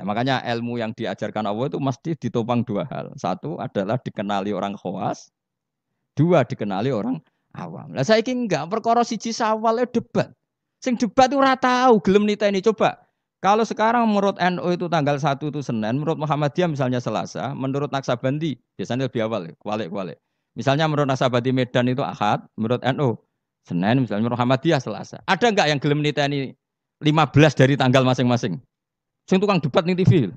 Nah, makanya ilmu yang diajarkan Allah itu mesti ditopang dua hal. Satu adalah dikenali orang khawas, dua dikenali orang awam. Lah saiki enggak perkara siji sawal debat. Sing debat itu ora tahu gelem niteni coba. Kalau sekarang menurut NU itu tanggal 1 itu Senin, menurut Muhammadiyah misalnya Selasa, menurut Naksabandi biasanya lebih awal, kualik-kualik. Misalnya menurut Naksabandi Medan itu Ahad, menurut NU Senin, misalnya menurut Muhammadiyah Selasa. Ada enggak yang gelem niteni 15 dari tanggal masing-masing? Sing tukang debat ning TV.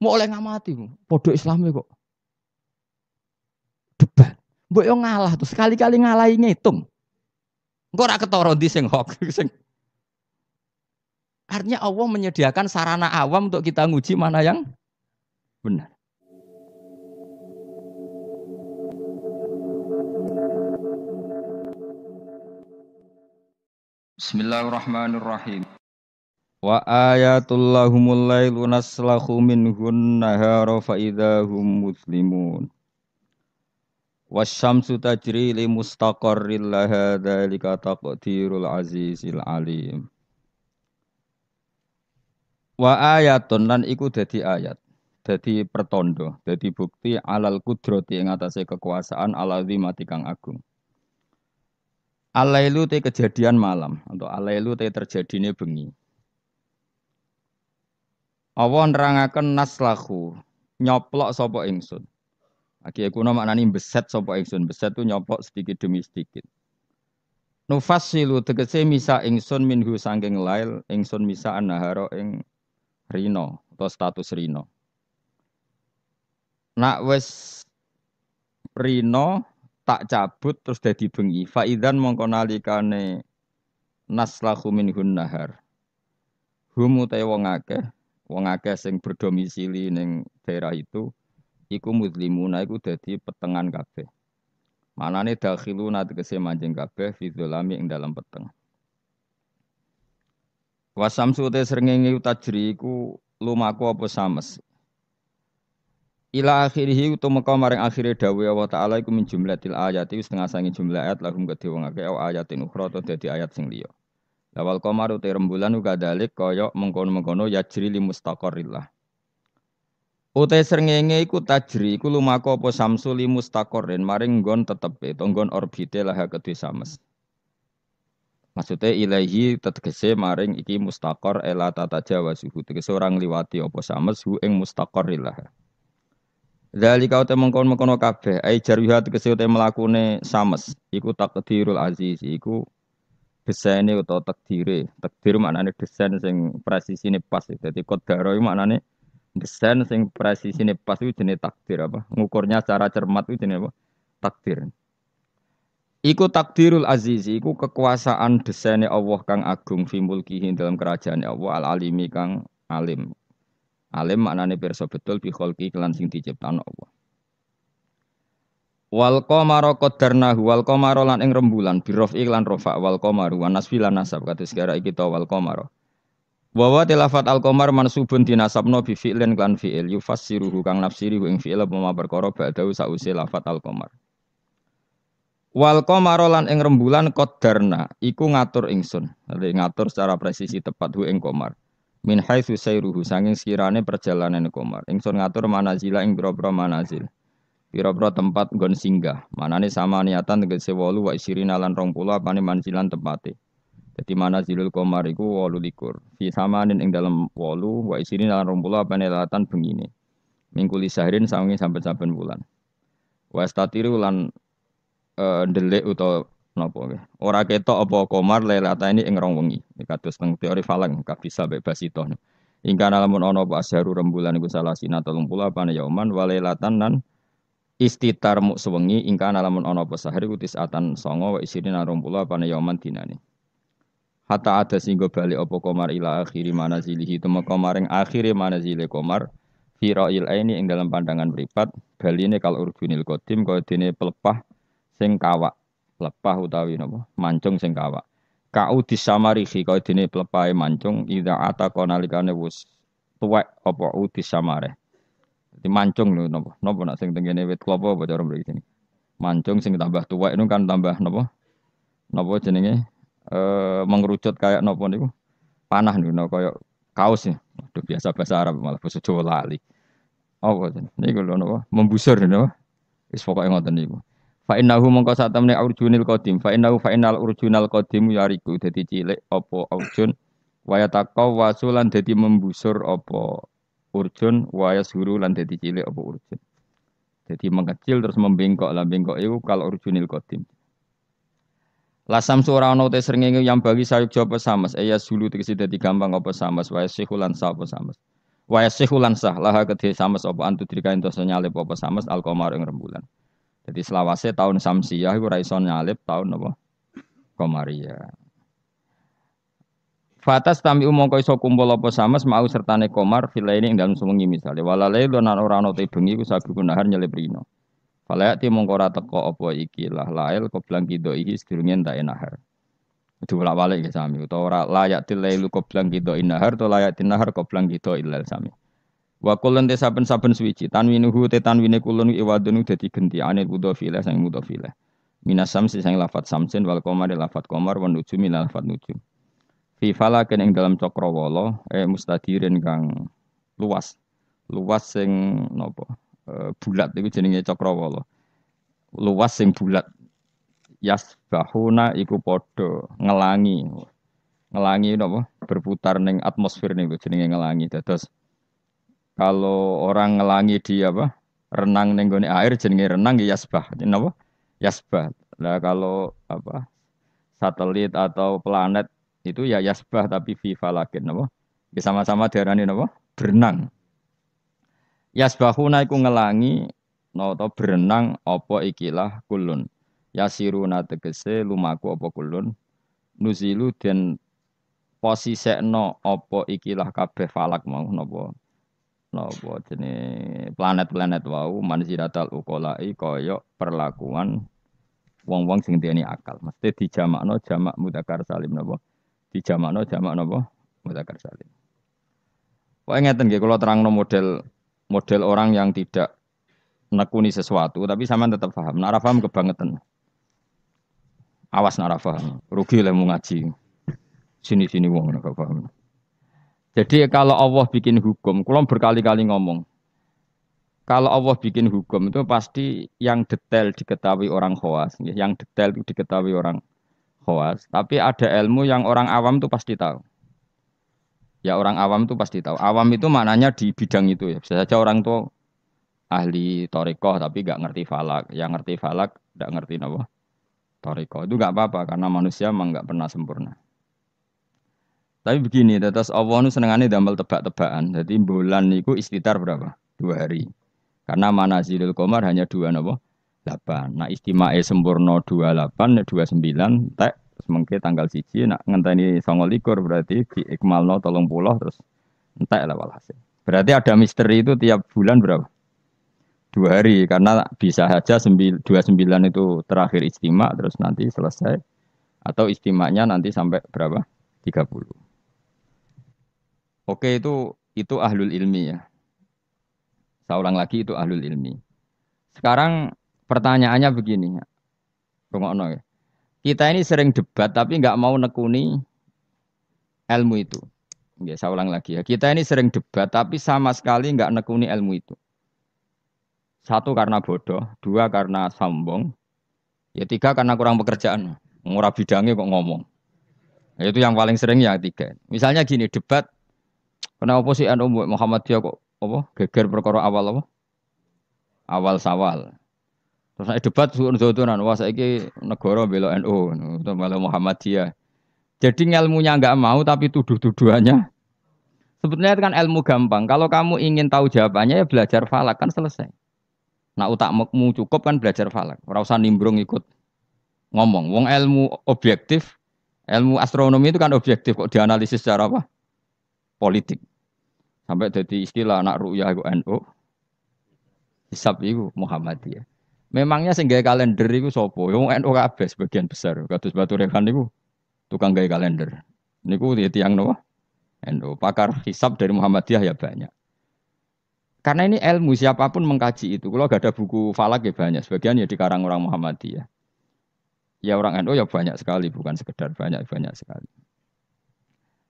Mau oleh ngamati, podo Islami kok debat. Mbok yo ngalah tuh sekali-kali ngalahi ngitung. Engko ora ketara ndi sing hok sing. Artinya Allah menyediakan sarana awam untuk kita nguji mana yang benar. Bismillahirrahmanirrahim. Wa ayatul lahumul lailu naslahu minhun nahara fa idahum muslimun. Wasyamsu tajri li mustaqarril laha dzalika taqdirul azizil alim. Wa ayatun lan iku dadi ayat. Dadi pertondo, dadi bukti alal kudrati ing atase kekuasaan alazimati kang agung. Alailu te kejadian malam atau alailu te terjadine bengi. Allah nerangaken naslahu nyoplok sapa ingsun. Aki kuna maknani beset sapa ingsun. Beset tu nyoplok sedikit demi sedikit. Nufassilu tegese misa ingsun minhu sangking lail ingsun misa annahara ing rino atau status rino. Nak wis rino tak cabut terus dadi bengi. Faidan mongko nalikane naslahu minhun nahar. Hum utahe wong akeh sing berdomisili ning daerah itu iku muslimuna iku dadi petengan kabeh. Manane dakhiluna tegese manjing kabeh fi dzalami ing dalam peteng. Wasamsu te srengenge tajri iku lumaku apa sames. Ila akhirih utumeka maring akhire dawuh Allah taala iku min jumlatil ayati setengah sangi jumlah ayat lahum kedhe wong akeh ayatin ukhra to dadi ayat sing liya. Lawal qamaru te rembulan uga dalik kaya mengkono-mengkono yajri li mustaqarrillah. Utai srengenge iku tajri iku lumaku apa samsu li mustaqarrin maring nggon tetepe to nggon orbite laha kedhe sames. Maksudnya ilahi tegese maring iki mustaqar ela tata jawa suhu tegese orang liwati apa sames hu ing mustaqarrillah. Zalika uta mengkon-mengkono kabeh ai jarwiha tegese uta mlakune sames iku takdirul aziz iku desaine utawa takdire. Takdir maknane desain sing presisine pas. Dadi qadara iku maknane desain sing presisine pas iku jenenge takdir apa? Ngukurnya secara cermat iku jenenge apa? Takdir. Iku takdirul aziz iku kekuasaan desaine Allah kang agung fi mulkihi dalam kerajaan Allah al alimi kang alim. Alim maknane pirsa betul bi kholqi kelan sing diciptakno Allah. Wal qamara qaddarnahu wal qamara lan ing rembulan birofi lan rafa wal qamaru wan nasfi lan nasab kados kira iki ta wal qamara. Wa tilafat al qamar mansubun dinasabno bi fi'lin lan fi'il yufassiruhu kang nafsiri ing fi'il apa perkara ba'dahu sause lafat al qamar. Wal qamara lan ing rembulan qaddarna iku ngatur ingsun. Dadi ngatur secara presisi tepat hu ing qamar. Min haitsu sayruhu sanging sekirane perjalanan qamar. Ingsun ngatur manazila ing pira-pira manazil. Pira-pira tempat nggon singgah. Manane sama niatan tegese 8 wa isirina lan 20 apane manzilan tempate. Dadi manazilul qamar iku 28. Fi samanin ing dalem 8 wa isirina lan 20 apane latan bengine. Mingkuli sahrin sawengi saben-saben wulan. Wa statiru lan ndelik utawa napa nggih. Ora ketok apa qamar lailata ini ing rong wengi. Kados teng teori falang kabisa mek basito. Ingkana lamun ana apa asharu rembulan iku salasina 30 apane yauman wa lailatan lan istitar muk sewengi ingkang alamun ana apa sahri utis atan songo wa isirina 20 apane yauman dinane. Hatta ada singgo bali apa qamar ila akhiri manazilihi temeka maring akhire manazile qamar fi ra'il aini ing dalam pandangan mripat baline kal urdunil qadim kaya dene pelepah sing kawak. Pelepah utawi napa? Mancung sing kawak. Ka'u disamarihi kaya dene pelepahe mancung idza ataqa nalikane wis tuwek apa udis samare. Di mancung lho napa nak sing tengene wit klapa apa cara mriki sini. Mancung sing tambah tuwek itu kan tambah napa? Napa jenenge? Mengerucut kayak napa niku? Panah niku kaya Kaos ya. Waduh biasa bahasa Arab malah bahasa Jawa lali. Apa ten? Niku lho napa? Membusur napa? Wis pokoke ngoten niku. Fa innahu mongko sak temne urjunil qadim. Fa innal urjunal qadim yariku dadi cilik apa urjun waya taqaw wasulan dadi membusur apa urjun waya suru lan dadi cilik apa urjun. Jadi mengecil terus membengkok lah bengkok itu kalau urjunil qadim. Lasam ora ana te srengenge yang bagi sayuk japa samas ya sulu tegese dadi gampang apa samas waya sihulan sa apa samas. Waya sihulan sah laha kedhe samas apa antu drika entos nyalip apa samas alqamar ing rembulan. Jadi selawase tahun Samsiah iku ora iso nyalip tahun apa Komariah. Fatas tami umangka iso kumpul apa samas mau sertane komar filaini ing dalem sewengi misale walale lan ora ana te bengi ku sabi gunahar nyelip rino. Falayati mongko ora teko apa iki lah lail koblang kido iki sedurunge entek nahar. Itu bolak-balik ya sami utawa ora layak tilailu koblang kido nahar to layak tinahar koblang kido ilal sami. Wa kulun te saben-saben suwiji tanwinuhu te tanwine kulun iwadun dadi genti anil mudhofile sang mudhofile. Minas samsi sang lafat samsin wal qamari lafat qamar wan nujumi lafat nujum. Fi falaken ing dalam cakrawala mustadirin kang luas. Luas sing napa? Bulat iku jenenge cakrawala. Luas sing bulat. Yasbahuna iku padha ngelangi. Ngelangi napa? Berputar ning atmosfer niku jenenge ngelangi. Dados kalau orang ngelangi di apa? Renang ning gone air jenenge renang ya yasbah. Napa? Yasbah. Lah kalau apa? Satelit atau planet itu ya yasbah tapi fi falakin napa? Sama-sama diarani napa? Berenang. Yasbahuna iku ngelangi nata berenang apa ikilah kulun. Yasiruna tegese lumaku apa kulun. Nuzilu den posisekno apa ikilah kabeh falak mau napa? Napa jenenge planet-planet wau manziratal uqolai kaya perlakuan wong-wong sing duweni akal. Mesti dijamakno jamak mudzakkar salim napa? Dijamakno jamak napa? Mudzakkar salim. Kok ngeten nggih kula terangno model orang yang tidak nekuni sesuatu tapi sampean tetap paham. Nek ora paham kebangetan. Awas nek ora paham. Rugi lek mau ngaji. Sini-sini wong nek paham. Jadi kalau Allah bikin hukum, kula berkali-kali ngomong. Kalau Allah bikin hukum itu pasti yang detail diketahui orang khawas, yang detail itu diketahui orang khawas. Tapi ada ilmu yang orang awam itu pasti tahu. Ya orang awam itu pasti tahu. Awam itu maknanya di bidang itu ya. Bisa saja orang tua ahli torikoh tapi nggak ngerti falak. Yang ngerti falak nggak ngerti apa torikoh. Itu nggak apa-apa karena manusia memang nggak pernah sempurna. Tapi begini, tetes Allah itu senengannya damel tebak-tebakan. Jadi bulan itu istitar berapa? 2 hari. Karena manazilul qamar hanya 2 napa? 8. Nah istimae sempurna 28, 29, tek semengke tanggal 1, nak ngenteni 29 berarti diikmalno 30 terus entek lah walhasil. Berarti ada misteri itu tiap bulan berapa? 2 hari karena bisa saja 29 itu terakhir istimak terus nanti selesai atau istimaknya nanti sampai berapa? 30. Oke itu ahlul ilmi ya. Saya ulang lagi itu ahlul ilmi. Sekarang pertanyaannya begini. Rungokno ya. Kita ini sering debat tapi nggak mau nekuni ilmu itu. Oke, saya ulang lagi ya. Kita ini sering debat tapi sama sekali nggak nekuni ilmu itu. 1 karena bodoh, 2 karena sombong, ya 3 karena kurang pekerjaan. Ngurah bidangnya kok ngomong. Ya, itu yang paling sering ya 3. Misalnya gini debat. Kenapa sih Muhammadiyah kok apa geger perkara awal apa? Awal sawal. Terus saya debat suun-suunan wah saiki negara bela NU atau bela Muhammadiyah. Jadi ilmunya enggak mau tapi tuduh-tuduhannya. Sebetulnya itu kan ilmu gampang. Kalau kamu ingin tahu jawabannya ya belajar falak kan selesai. Nah utakmu cukup kan belajar falak. Ora usah nimbrung ikut ngomong. Wong ilmu objektif, ilmu astronomi itu kan objektif kok dianalisis secara apa? Politik. Sampai jadi istilah anak ru'yah itu NU, hisab itu Muhammadiyah. Memangnya sing gawe kalender itu sapa? Wong NU kabeh sebagian besar. Kados Batu Rehan niku tukang gawe kalender. Niku tiyang napa? NU. Pakar hisab dari Muhammadiyah ya banyak. Karena ini ilmu siapapun mengkaji itu. Kalau gak ada buku falak ya banyak. Sebagian ya dikarang orang Muhammadiyah. Ya orang NU ya banyak sekali, bukan sekedar banyak sekali.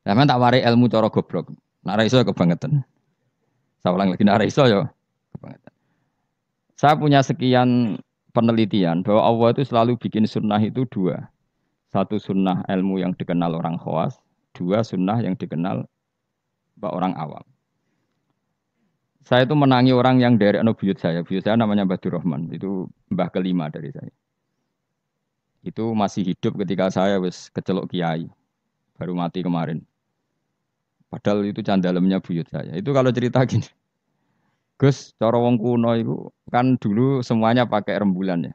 Nah, tak warai ilmu cara goblok. Nak ra iso ya kebangetan. Saya ulang lagi nak ra iso ya kebangetan. Saya punya sekian penelitian bahwa Allah itu selalu bikin sunnah itu dua. Satu sunnah ilmu yang dikenal orang khawas, dua sunnah yang dikenal orang awam. Saya itu menangi orang yang dari buyut saya. Buyut saya namanya Mbah Durrahman. Itu mbah kelima dari saya. Itu masih hidup ketika saya wis kecelok kiai. Baru mati kemarin. Padahal itu candalemnya buyut saya. Itu kalau cerita gini. Gus, cara wong kuno itu kan dulu semuanya pakai rembulan ya.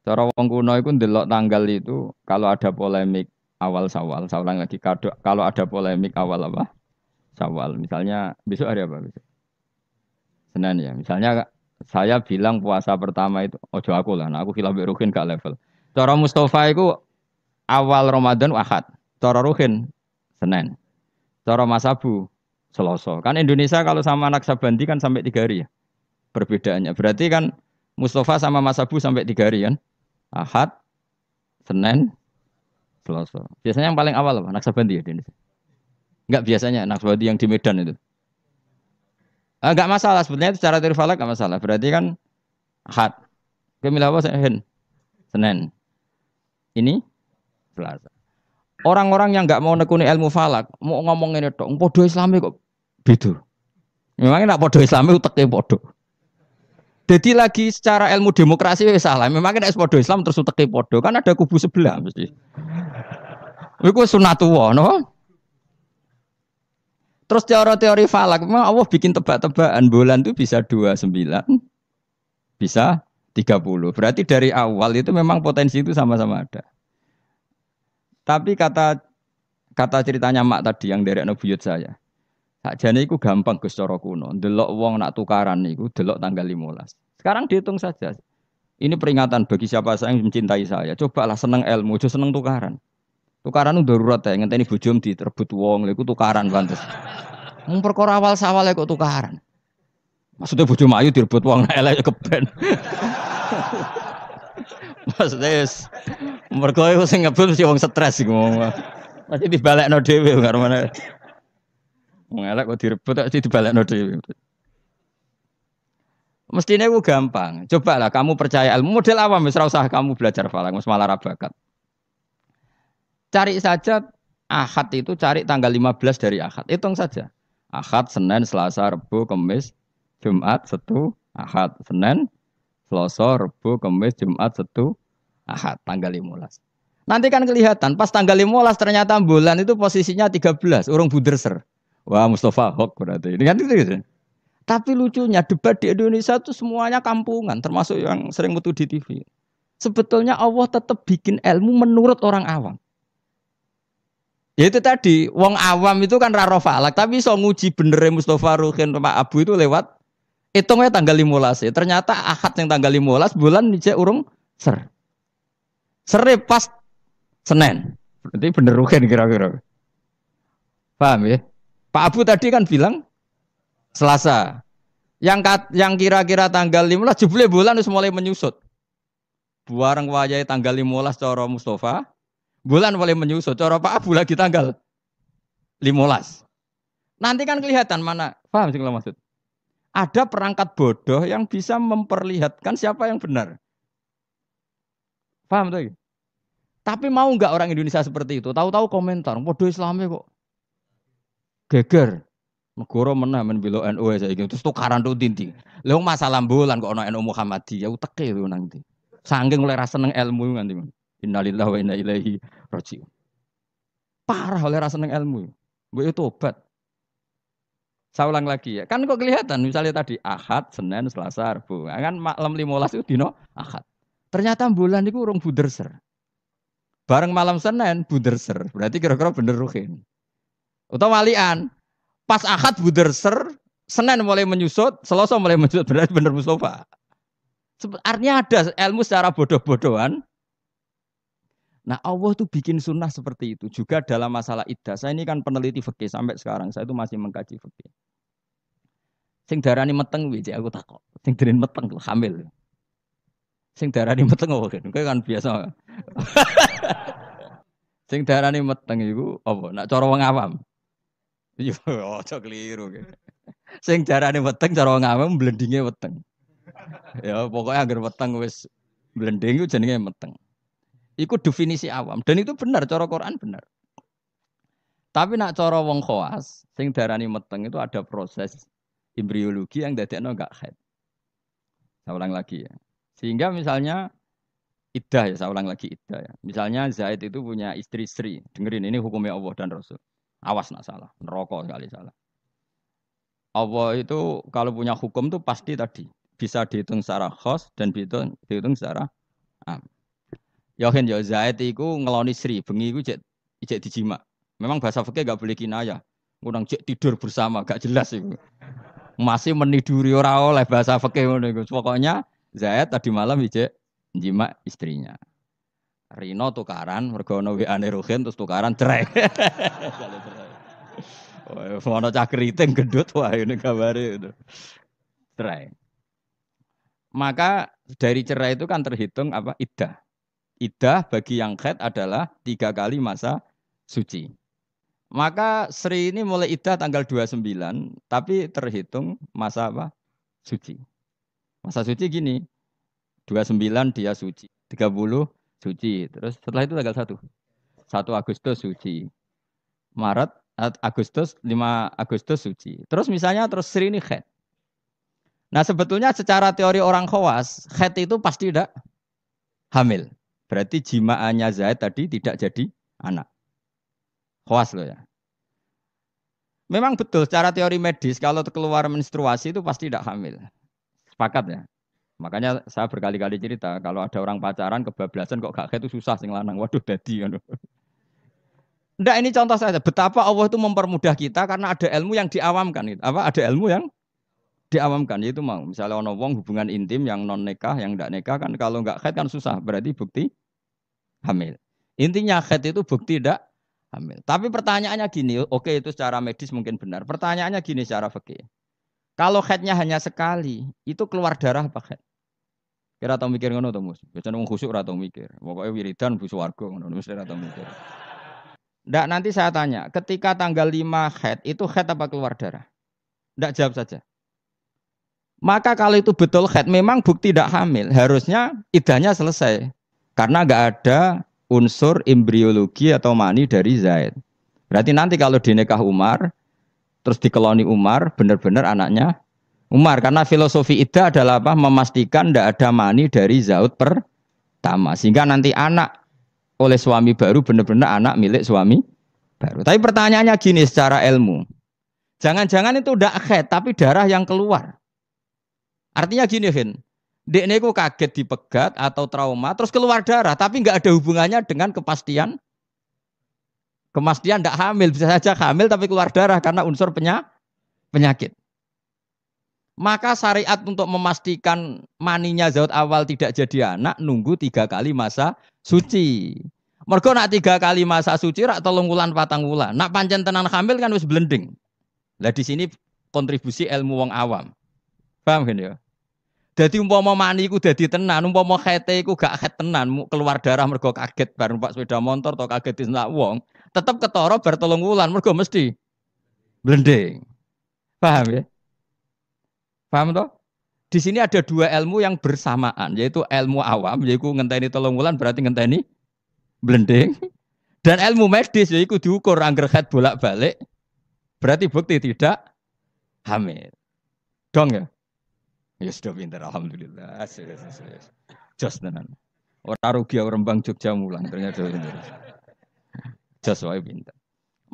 Cara wong kuno itu ndelok tanggal itu kalau ada polemik awal Syawal, saya ulang lagi kalau ada polemik awal apa? Syawal. Misalnya besok hari apa besok? Senin ya. Misalnya saya bilang puasa pertama itu ojo aku lah, nah aku khilaf Ruhin gak level. Cara Mustafa itu awal Ramadan Ahad, cara Ruhin Senin. Cara Mas Abu Selasa. Kan Indonesia kalau sama anak Sabandi kan sampai 3 hari ya. Perbedaannya. Berarti kan Mustafa sama Mas Abu sampai 3 hari kan. Ahad, Senin, Selasa. Biasanya yang paling awal apa? Anak Sabandi ya di Indonesia. Enggak biasanya anak Sabandi yang di Medan itu. Enggak masalah sebetulnya itu secara teori falak enggak masalah. Berarti kan Ahad. Kemilah apa Senin. Ini Selasa. Orang-orang yang nggak mau nekuni ilmu falak, mau ngomong ini dong, podo Islami kok beda. Memangnya nak podo Islami uteknya podo. Jadi lagi secara ilmu demokrasi ya salah. Memangnya nak podo Islam terus uteknya podo, kan ada kubu sebelah mesti. Itu sunatullah, no? Terus teori falak, memang Allah bikin tebak-tebakan bulan itu bisa 29, bisa 30. Berarti dari awal itu memang potensi itu sama-sama ada. Tapi kata ceritanya mak tadi yang dari buyut saya. Sakjane iku gampang Gus cara kuno. Delok wong nak tukaran niku delok tanggal 15. Sekarang dihitung saja. Ini peringatan bagi siapa yang mencintai saya. Cobalah seneng ilmu, aja seneng tukaran. Tukaran itu darurat ya, ngenteni bojom diterbut wong, lha iku tukaran pantes. Mung perkara awal sawale kok tukaran. Maksudnya bojom ayu direbut wong elek keben. Maksudnya mergo iku sing ngebut mesti wong stres iku. Mesti dibalekno dhewe karo mana. Wong elek kok direbut mesti dibalekno dhewe. Mestinya itu gampang. Cobalah kamu percaya ilmu model awam wis ora usah kamu belajar falak, wis malah ra bakat. Cari saja Ahad itu cari tanggal 15 dari Ahad. Hitung saja. Ahad, Senin, Selasa, Rabu, Kamis, Jumat, Sabtu, Ahad, Senin, Selasa, Rabu, Kamis, Jumat, Sabtu, Ahad, tanggal 15. Nanti kan kelihatan, pas tanggal 15 ternyata bulan itu posisinya 13, urung buderser. Wah, Mustafa Hok berarti. Ini kan gitu. Tapi lucunya debat di Indonesia itu semuanya kampungan, termasuk yang sering mutu di TV. Sebetulnya Allah tetap bikin ilmu menurut orang awam. Ya itu tadi, wong awam itu kan raro falak, tapi so nguji bener Mustafa Ruhin Pak Abu itu lewat hitungnya tanggal 15 ya. Ternyata Ahad yang tanggal 15 bulan dijek urung ser. Sere pas Senin. Berarti bener Ruhin kira-kira. Paham ya? Pak Abu tadi kan bilang Selasa. Yang kira-kira tanggal 15 jebule bulan wis mulai menyusut. Buareng wayahe tanggal 15 cara Mustafa. Bulan mulai menyusut. Cara Pak Abu lagi tanggal 15. Nanti kan kelihatan mana. Paham sih kalau maksud? Ada perangkat bodoh yang bisa memperlihatkan siapa yang benar. Paham tuh? Tapi mau nggak orang Indonesia seperti itu? Tahu-tahu komentar, bodoh Islami kok geger. Negara menah men belo NU saiki terus tukaran tuh tinti. Lha masalah bulan kok ono NU Muhammadiyah uteke lho nanti. Saking oleh rasa seneng ilmu nganti. Innalillahi wa inna ilaihi raji'un. Parah oleh rasa seneng ilmu. Mbok itu tobat. Saya ulang lagi ya. Kan kok kelihatan misalnya tadi Ahad, Senin, Selasa, Rabu. Kan malam 15 itu dino Ahad. Ternyata bulan itu urung buderser. Bareng malam Senin buderser. Berarti kira-kira bener Ruhin. Utawa walian. Pas Ahad buderser, Senin mulai menyusut, Selasa mulai menyusut. Berarti bener Mustafa. Artinya ada ilmu secara bodoh-bodohan. Nah Allah tuh bikin sunnah seperti itu. Juga dalam masalah iddah. Saya ini kan peneliti fikih sampai sekarang. Saya itu masih mengkaji fikih. Sing darani meteng wiji aku takok. Sing darani meteng tuh hamil. Sing darani meteng apa kan biasa. Sing darani meteng itu apa? Nak cara wong awam. Yo aja keliru. Sing jarane weteng cara wong awam blendinge weteng. Ya pokoknya agar weteng wis blending itu jenenge meteng. Iku definisi awam dan itu benar cara Quran benar. Tapi nak cara wong khawas sing darani meteng itu ada proses embriologi yang dadekno enggak haid. Saya ulang lagi ya. Sehingga misalnya iddah ya, saya ulang lagi iddah ya. Misalnya Zaid itu punya istri Sri. Dengerin ini hukumnya Allah dan Rasul. Awas nak salah, neraka sekali salah. Allah itu kalau punya hukum tuh pasti tadi bisa dihitung secara khos dan dihitung secara am. Yakin ya Zaid itu ngeloni Sri, bengi itu cek dijima. Memang bahasa fikih gak boleh kinayah. Kurang cek tidur bersama, gak jelas itu. Masih meniduri ora oleh bahasa fikih ngono iku. Pokoknya Zaid tadi malam ijek jima istrinya. Rino tukaran mergo ono WA-ne Ruhin terus tukaran cerai. Oh, ono cah keriting gendut wah ini gambare itu. Cerai. Maka dari cerai itu kan terhitung apa? Iddah. Iddah bagi yang haid adalah 3 kali masa suci. Maka Sri ini mulai iddah tanggal 29, tapi terhitung masa apa? Suci. Masa suci gini, 29 dia suci, 30 suci. Terus setelah itu tanggal 1. 1 Agustus suci. Maret, Agustus, 5 Agustus suci. Terus misalnya terus Sri ini haid. Nah sebetulnya secara teori orang khawas, haid itu pasti tidak hamil. Berarti jimaannya Zaid tadi tidak jadi anak. Khawas loh ya. Memang betul secara teori medis kalau keluar menstruasi itu pasti tidak hamil. Sepakat ya. Makanya saya berkali-kali cerita kalau ada orang pacaran kebablasan kok gak itu susah sing lanang. Waduh dadi ngono. Ndak ini contoh saja betapa Allah itu mempermudah kita karena ada ilmu yang diawamkan itu. Apa ada ilmu yang diawamkan yaitu mau misalnya ono wong hubungan intim yang non nikah yang ndak nikah kan kalau nggak haid kan susah berarti bukti hamil. Intinya haid itu bukti tidak hamil. Tapi pertanyaannya gini, oke itu secara medis mungkin benar. Pertanyaannya gini secara fikih. Kalau haidnya hanya sekali, itu keluar darah apa haid? Kira tau mikir ngono to, Mus? Biasane wong khusuk ora tau mikir. Pokoke wiridan bu swarga ngono mesti ora tau mikir. Ndak nanti saya tanya, ketika tanggal 5 haid, itu haid apa keluar darah? Ndak jawab saja. Maka kalau itu betul haid, memang bukti tidak hamil. Harusnya idahnya selesai. Karena nggak ada unsur embriologi atau mani dari Zaid. Berarti nanti kalau dinikah Umar, terus dikeloni Umar, benar-benar anaknya Umar. Karena filosofi iddah adalah apa? Memastikan tidak ada mani dari Zaud pertama. Sehingga nanti anak oleh suami baru benar-benar anak milik suami baru. Tapi pertanyaannya gini secara ilmu. Jangan-jangan itu tidak haid, tapi darah yang keluar. Artinya gini, Hin. Dekne ku kaget dipegat atau trauma, terus keluar darah, tapi nggak ada hubungannya dengan kepastian tidak hamil. Bisa saja hamil tapi keluar darah karena unsur penyakit. Maka syariat untuk memastikan maninya zat awal tidak jadi anak, nunggu 3 kali masa suci. Mergo nak 3 kali masa suci, rak 3 wulan 4 wulan. Nak pancen tenan hamil kan wis blending. Lah di sini kontribusi ilmu wong awam. Paham kan ya? Jadi umpama mani iku dadi tenan, umpama khete iku gak khet tenan, keluar darah mergo kaget bar numpak sepeda motor atau kaget disentak wong, tetep ketara bar 3 wulan mergo mesti blending. Paham ya? Paham toh? Di sini ada 2 ilmu yang bersamaan, yaitu ilmu awam, yaitu ngenteni 3 wulan berarti ngenteni blending, dan ilmu medis yaitu diukur angger khet bolak-balik, berarti bukti tidak hamil. Dong ya? Ya sudah pintar, alhamdulillah. Jos tenan. Orang rugi orang Rembang Jogja mulang ternyata pintar. Jos wae pintar.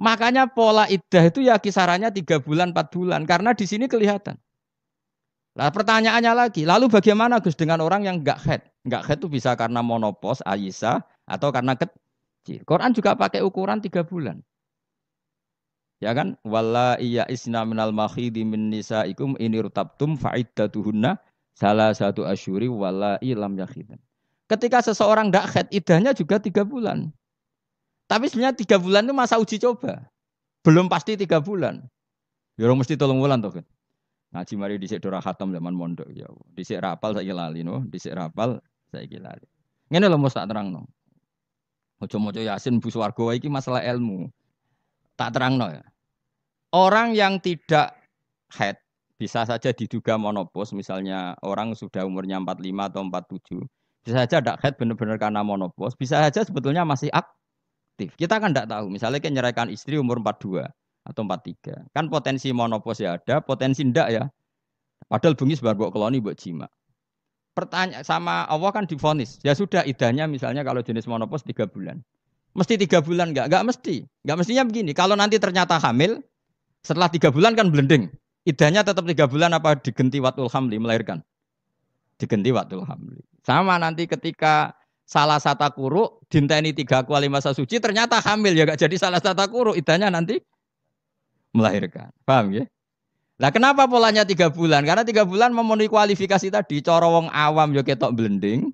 Makanya pola iddah itu ya kisarannya 3 bulan 4 bulan karena di sini kelihatan. Lah pertanyaannya lagi, lalu bagaimana Gus dengan orang yang enggak haid? Enggak haid itu bisa karena monopos, Aisyah atau karena kecil. Quran juga pakai ukuran 3 bulan. Ya kan? Walla iya isna minal makhidi min nisaikum inirtabtum fa'iddatuhunna salah satu asyuri walla ilam yakhidan. Ketika seseorang tidak haid, idahnya juga 3 bulan. Tapi sebenarnya 3 bulan itu masa uji coba. Belum pasti 3 bulan. Ya mesti 3 bulan toh kan. Ngaji mari dhisik dora khatam zaman mondok ya. Dhisik rapal saiki lali no, dhisik rapal saiki lali. Ngene lho mesti tak terangno. Aja maca Yasin bu swarga iki masalah ilmu. Tak terangno ya. Orang yang tidak haid bisa saja diduga monopos, misalnya orang sudah umurnya 45 atau 47. Bisa saja tidak haid benar-benar karena monopos, bisa saja sebetulnya masih aktif. Kita kan tidak tahu, misalnya kayak nyeraikan istri umur 42 atau 43. Kan potensi monopos ya ada, potensi ndak ya. Padahal bengi sebar mbok keloni mbok jima. Pertanyaan sama Allah kan divonis. Ya sudah idahnya misalnya kalau jenis monopos 3 bulan. Mesti 3 bulan enggak? Enggak mesti. Enggak mestinya begini. Kalau nanti ternyata hamil, setelah 3 bulan kan blending. Idahnya tetap 3 bulan apa digenti watul hamli melahirkan? Digenti watul hamli. Sama nanti ketika salah satu kuru dinteni 3 kali masa suci ternyata hamil ya enggak jadi salah satu kuru idahnya nanti melahirkan. Paham ya? Lah kenapa polanya 3 bulan? Karena 3 bulan memenuhi kualifikasi tadi. Cara wong awam yo ketok blending.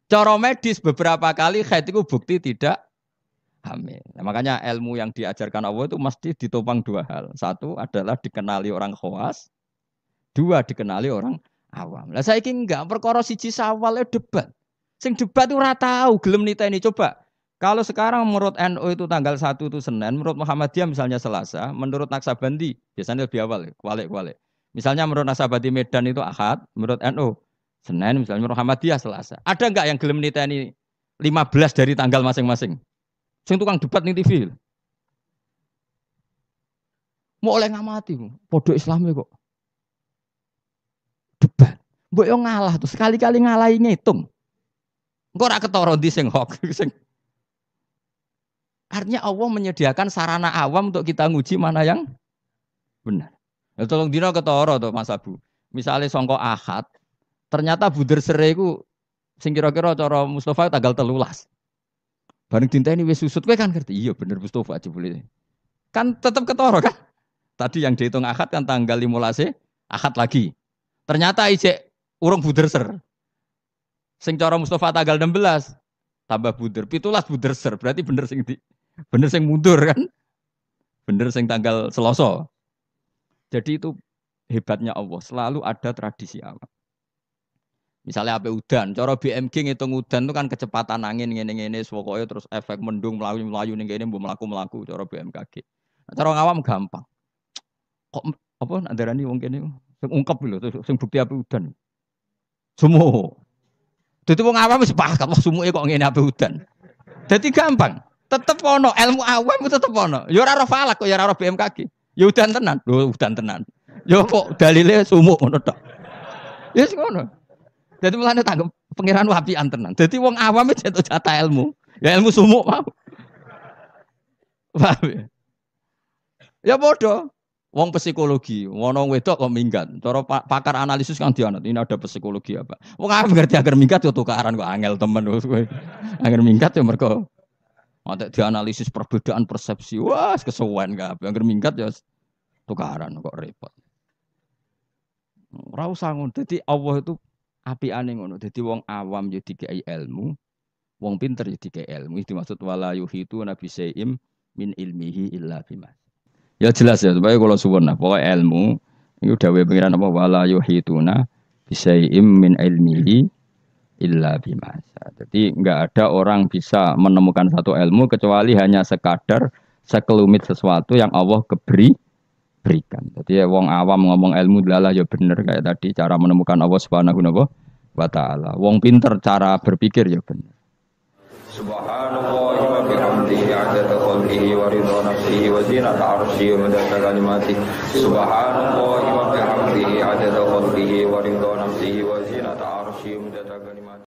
Cara medis beberapa kali haid itu bukti tidak hamil. Nah, makanya ilmu yang diajarkan Allah itu mesti ditopang 2 hal. 1 adalah dikenali orang khawas. 2 dikenali orang awam. Lah saiki enggak perkara siji sawal debat. Sing debat itu ora tahu gelem niteni coba. Kalau sekarang menurut NU itu tanggal 1 itu Senin, menurut Muhammadiyah misalnya Selasa, menurut Naksabandi biasanya lebih awal, kualik-kualik. Misalnya menurut Naksabandi Medan itu Ahad, menurut NU Senin, misalnya menurut Muhammadiyah Selasa. Ada enggak yang gelem niteni 15 dari tanggal masing-masing? Sing tukang debat ning TV. Mau oleh ngamati, podo Islami kok. Debat. Mbok yo ngalah tuh, sekali-kali ngalahi ngitung. Engko ora ketara ndi sing hok sing artinya Allah menyediakan sarana awam untuk kita nguji mana yang benar. Ya tolong dina ketara to Mas Abu. Misale sangka Ahad, ternyata buder sere iku sing kira-kira cara Mustofa tanggal 13. Bareng dinteni wis susut kowe kan ngerti. Iya bener Mustofa jebule. Kan tetap ketara kan? Tadi yang dihitung Ahad kan tanggal 15 Ahad lagi. Ternyata ijek urung buder ser. Sing cara Mustofa tanggal 16 tambah buder, 17 buder ser. Berarti bener sing mundur kan? Bener sing tanggal Selasa. Jadi itu hebatnya Allah, selalu ada tradisi awam. Misalnya ape udan, cara BMG ngitung udan itu kan kecepatan angin ngene-ngene pokoke terus efek mendung melayu ning kene mbok mlaku-mlaku cara BMKG. Nah, cara ngawam gampang. Kok apa ndarani wong kene sing ungkep lho sing bukti ape udan. Sumo. Dadi wong awam wis sepakat wah sumuke kok ngene ape udan. Dadi gampang. Tetep ono ilmu awam tetep ono. Ya ora falak kok ya ora BMKG. Ya udan tenan. Lho udan tenan. Ya kok dalile sumuk ngono tok. Ya wis ngono. Dadi mulane tanggep pangeran wapian tenan. Dadi wong awam wis entuk jatah ilmu. Ya ilmu sumuk mau. Paham ya? Ya bodoh. Wong psikologi, wono wedok kok minggat. Cara pakar analisis kan dianut, ini ada psikologi apa. Wong awam ngerti agar minggat yo tukaran kok angel temen kowe. Agar minggat yo mergo ada dianalisis perbedaan persepsi. Wah, kesuwen kabeh. Agar minggat ya tukaran kok repot. Ora usah ngono. Dadi Allah itu apikane ngono. Dadi wong awam ya dikai ilmu, wong pinter ya dikai ilmu. Iki dimaksud wala yuhitu nabi saim min ilmihi illa bima. Ya jelas ya, supaya kalau suwun nah, pokoknya ilmu itu dawuh pengiran apa wala yuhituna bisaim min ilmihi illa bima. Jadi enggak ada orang bisa menemukan satu ilmu kecuali hanya sekadar sekelumit sesuatu yang Allah berikan. Jadi ya, wong awam ngomong ilmu adalah ya bener kayak tadi cara menemukan Allah Subhanahu wa taala. Wong pinter cara berpikir ya bener. Subhanallah wa bihamdihi 'adada khalqihi wa ridha nafsihi wa zinata 'arsyihi wa midada kalimatihi. Subhanallah wa bihamdihi 'adada khalqihi wa ridha nafsihi wa zinata 'arsyihi wa midada kalimatihi.